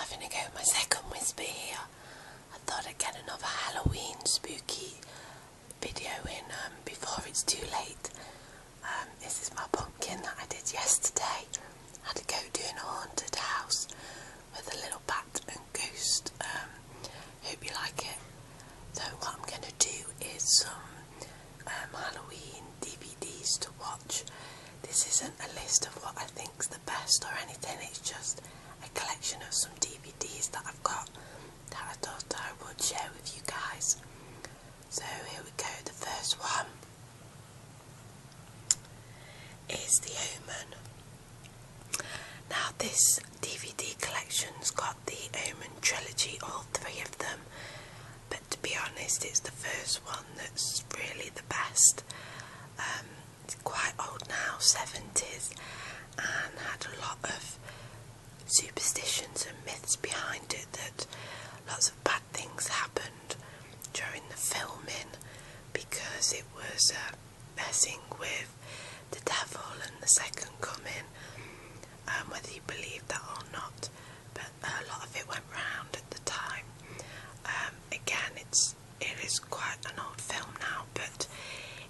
having a go at my second Whisper here. I thought I'd get another Halloween spooky video in before it's too late. This is my pumpkin that I did yesterday. I had to go doing a haunted house with a little bat and ghost. Hope you like it. So what I'm going to do is some Halloween DVDs to watch. This isn't a list of what I think's the best or anything, it's just a collection of some DVDs that I've got that I thought I would share with you guys. So here we go. The first one is The Omen. Now this DVD collection's got the Omen trilogy, all three of them, but to be honest it's the first one that's really the best. It's quite old now, 70s, and had a lot of superstitions and myths behind it, that lots of bad things happened during the filming because it was messing with the devil and the second coming, whether you believe that or not, but a lot of it went round at the time. Again, it is quite an old film now, but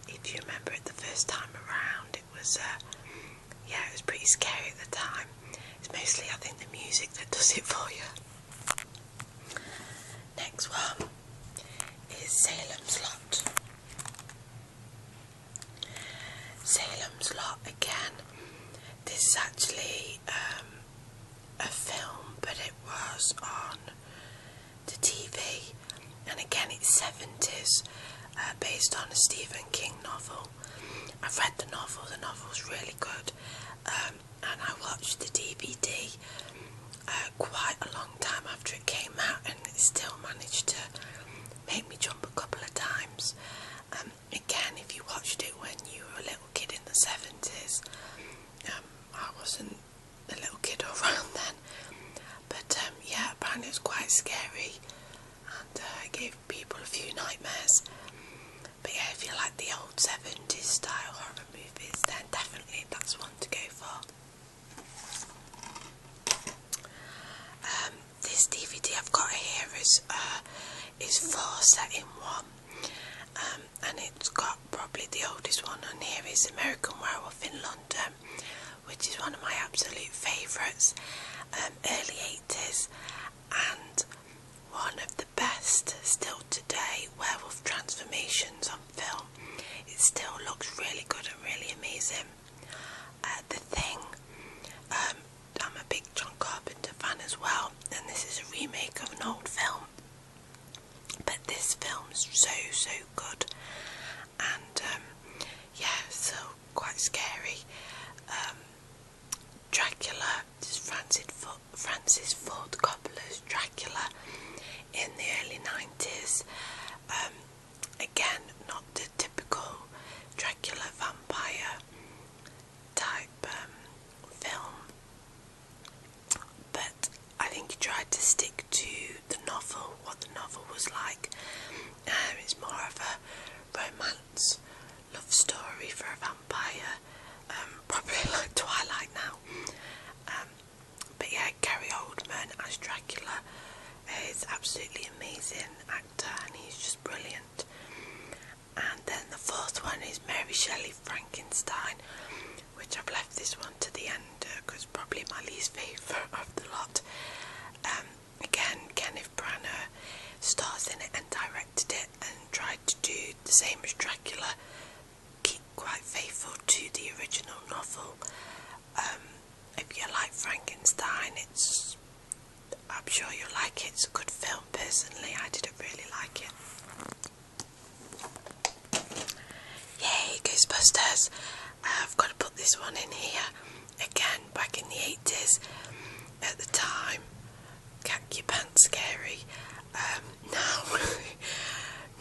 if you remember it the first time around, it was yeah, it was pretty scary at the time. It's mostly, I think, the music that does it for you. Next one is Salem's Lot. Salem's Lot, again, this is actually a film, but it was on the TV, and again it's 70s, based on a Stephen King novel. I've read the novel's really good, and I watched the DVD quite a long time after it came out, and it still managed to make me jump a couple of times. Again, if you watched it when you were a little kid in the 70s, I wasn't a little kid around then, but yeah, apparently it was quite scary, and it gave people a few nightmares. But yeah, if you like the old 70s style horror movies, then definitely that's one to go for. This DVD I've got here is 4 set in one, and it's got probably the oldest one on here is American Werewolf in London, which is one of my absolute favourites, early 80s, and one of the best still today werewolf transformations on film. It still looks really good and really amazing. The Thing, I'm a big John Carpenter fan as well, and this is a remake of an old film, but this film's so good, and yeah, so quite scary. Dracula, this is Francis Ford Coppola's Dracula in the early 90s. Again, not the typical Dracula vampire type film, but I think he tried to stick to the novel, what the novel was like. It's more of a romance, love story for a vampire, probably like Twilight now. But yeah, Gary Oldman as Dracula is absolutely amazing actor, and he's just brilliant. And then the fourth one is Mary Shelley Frankenstein, which I've left this one to the end because probably my least favourite of the lot. Again, Kenneth Branagh stars in it and directed it and tried to do the same as Dracula, keep quite faithful to the original novel. If you like Frankenstein, I'm sure you'll like it. It's a good film. Personally, I didn't really like it. Yay, Ghostbusters! I've got to put this one in here. Again, back in the 80s, at the time, khaki pants scary. Now,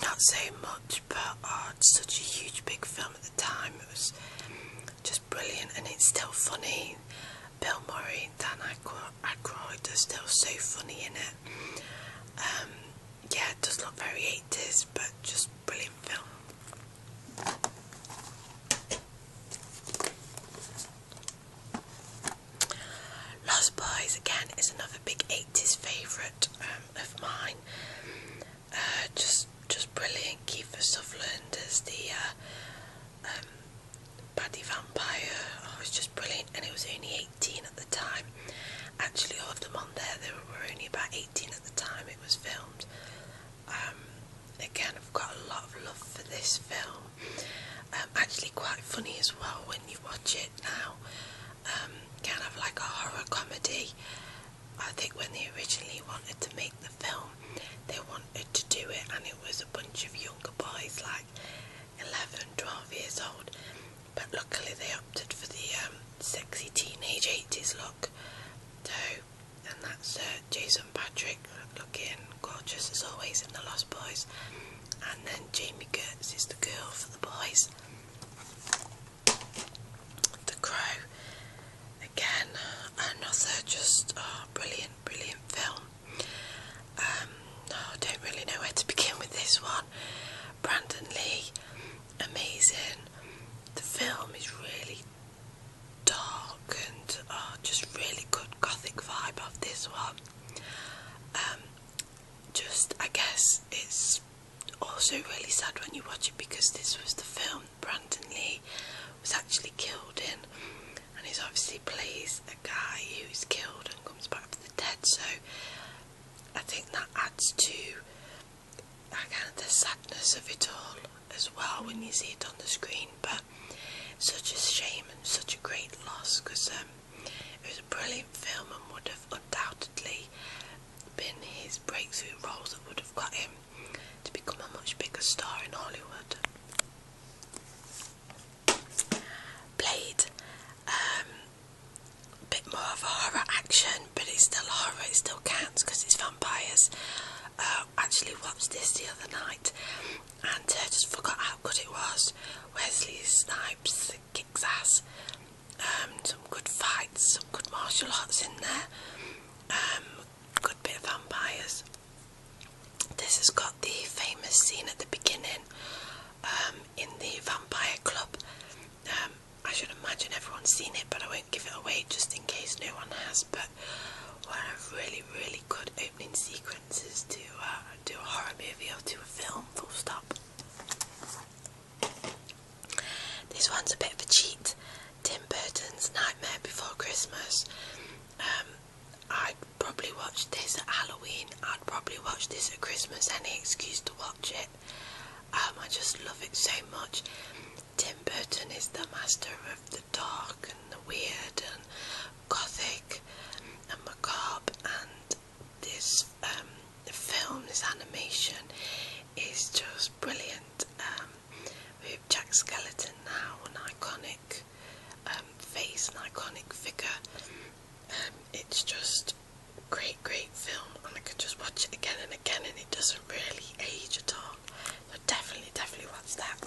not so much, but it's such a huge big film at the time. It was just brilliant, and it's still funny. Bill Murray and Dan Aykroyd are still so funny in it. Yeah, it does look very 80s, but just brilliant film. Lost Boys, again, is another big 80s favourite. favourite of mine. Just brilliant. Kiefer Sutherland as the baddie vampire. Oh, it's just brilliant, and it was only 18 at the time. Actually, all of them on there, they were only about 18 at the time it was filmed. Again, I've got a lot of love for this film. Actually quite funny as well when you watch it now. Kind of like a horror comedy. I think when they originally wanted to make the film, they wanted to do it, and it was a bunch of younger boys, like 11, 12 years old. But luckily they opted for the sexy teenage 80s look. So, and that's Jason Patrick looking gorgeous as always in The Lost Boys. And then Jamie Gertz is the girl for the boys. The Crow. Again, another just brilliant film. I don't really know where to begin with this one. Brandon Lee, amazing. The film is really dark and just really good gothic vibe of this one. Just, I guess it's also really sad when you watch it, because this was the film Brandon Lee was actually killed in, and he obviously plays a guy who's killed and comes back from the dead. So I think that adds to kind of the sadness of it all as well when you see it on the screen. But such a shame and such a great loss, because it was a brilliant film and would have undoubtedly been his breakthrough role that would have got him to become a much bigger star in Hollywood. Blade, a bit more of a horror action, but it's still horror, it still counts because it's vampires. Actually watched this the other night and just forgot how good it was. Wesley Snipes kicks ass, some good fights, some good martial arts in there, good bit of vampires. This has got the famous scene at the beginning in the vampire club. I should imagine everyone's seen it, but I won't give it away just in case no one has. But one of really, really good opening sequences to do a horror movie or to a film, full stop. This one's a bit of a cheat. Tim Burton's Nightmare Before Christmas. I'd probably watch this at Halloween. I'd probably watch this at Christmas, any excuse to watch it. I just love it so much. Tim Burton is the master of the dark and the weird and gothic and macabre, and this film, this animation is just brilliant. With Jack Skellington now, an iconic face, an iconic figure. It's just great film, and I could just watch it again and again, and it doesn't really age at all. So definitely watch that.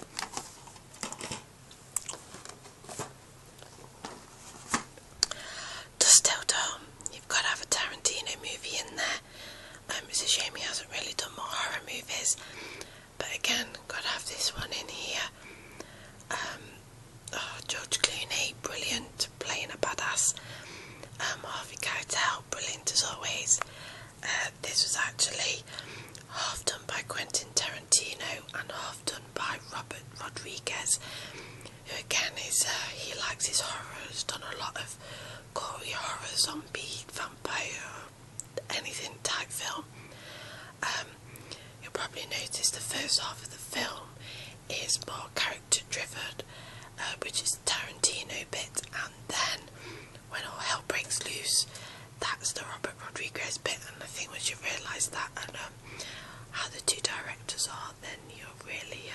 Dust Till Dawn. You've got to have a Tarantino movie in there. It's a shame he hasn't really done more horror movies, but again, got to have this one in here. George Clooney, brilliant, playing a badass. Harvey Keitel, brilliant as always. This was actually half done by Quentin Tarantino and half done by Robert Rodriguez, who again is he likes his horrors, done a lot of gory horror, zombie, vampire, anything type film. You'll probably notice the first half of the film is more character driven, which is the Tarantino bit, and then when all hell breaks loose, that's the Robert Rodriguez bit. And I think once you realise that and how the two directors are, then you'll really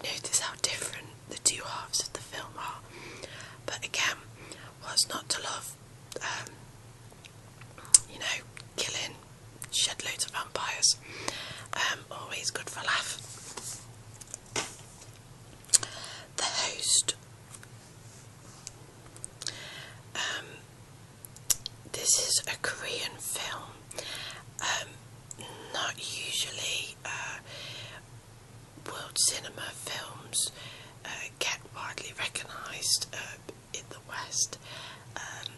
notice how different the two halves of the film are. But again, what's not to love? Killing, shed loads of vampires, always good for a laugh. The Host. This is a Korean film, not usually world cinema films get widely recognised in the West,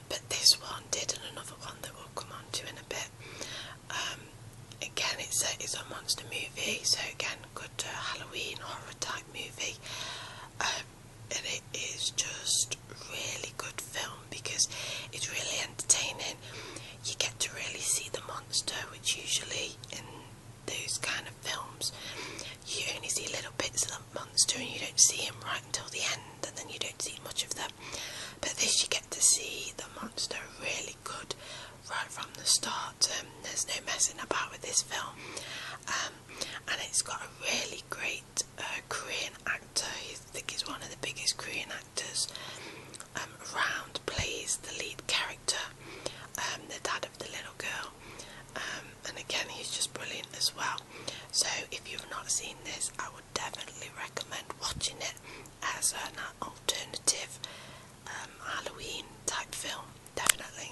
but this one did, and another one that we'll come on to in a bit. a monster movie, so again, good Halloween horror type movie. And it is just really good film because it's really entertaining. You get to really see the monster, which usually in those kind of films you only see little bits of the monster and you don't see him right until the end, and then you don't see much of them. But this, you get to see the monster really good right from the start. There's no messing about with this film, and it's got a really great Korean actor. I think he's one of the biggest Korean actors around, plays the lead character, the dad of the little girl, and again, he's just brilliant as well. So if you've not seen this, I would definitely recommend watching it as an alternative Halloween type film, definitely.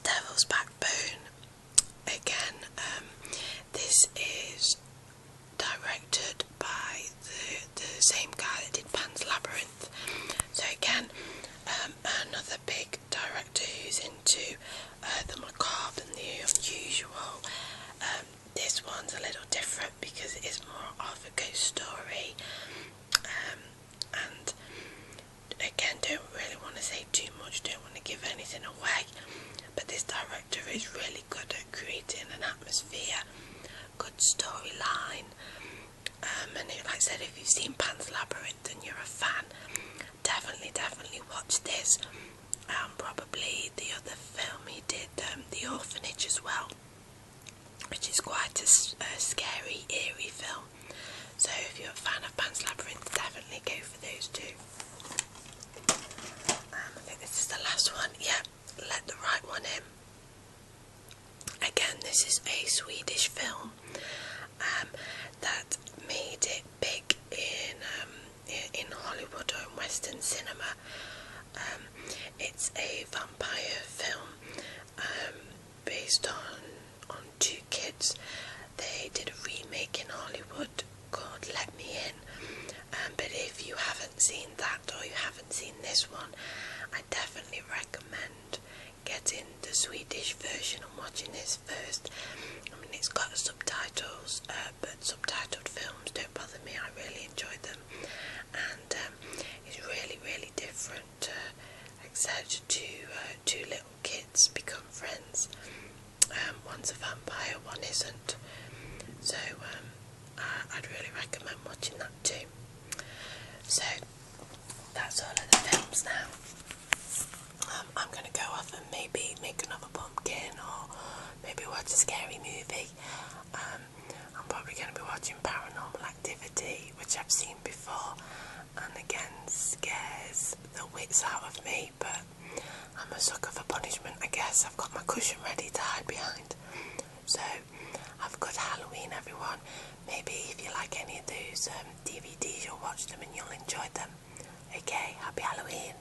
Devil's Backbone, again, this is directed by the same guy that did Pan's Labyrinth. So again, another big director who's into the macabre and the unusual. This one's a little different because it is more of a ghost story, and again, don't really want to say too much, don't want to give anything away, but this director is really good at creating an atmosphere, good storyline, and like I said, if you've seen Pan's Labyrinth and you're a fan, definitely watch this. Probably the other film he did, The Orphanage as well, which is quite a scary, eerie film. So if you're a fan of Pan's Labyrinth, definitely go for those two. I think this is the last one. Yeah, Let the Right One In. Again, this is a Swedish film that made it big in Hollywood or in Western cinema. It's a vampire film based on two kids. They did a remake in Hollywood called Let Me In, but if you haven't seen that or you haven't seen this one, I definitely recommend getting the Swedish version and watching this first. I mean, it's got subtitles, but subtitled films don't bother me. I really enjoyed them, and it's really different. Like I said, two little kids become friends. One's a vampire, one isn't. So I'd really recommend watching that too. So that's all of the films now. I'm going to go off and maybe make another pumpkin, or maybe watch a scary movie. I'm probably going to be watching Paranormal Activity, which I've seen before, and again scares the wits out of me, but I'm a sucker for punishment, I guess. I've got my cushion ready to hide behind. So have a good Halloween, everyone. Maybe if you like any of those DVDs, you'll watch them and you'll enjoy them. Okay, happy Halloween.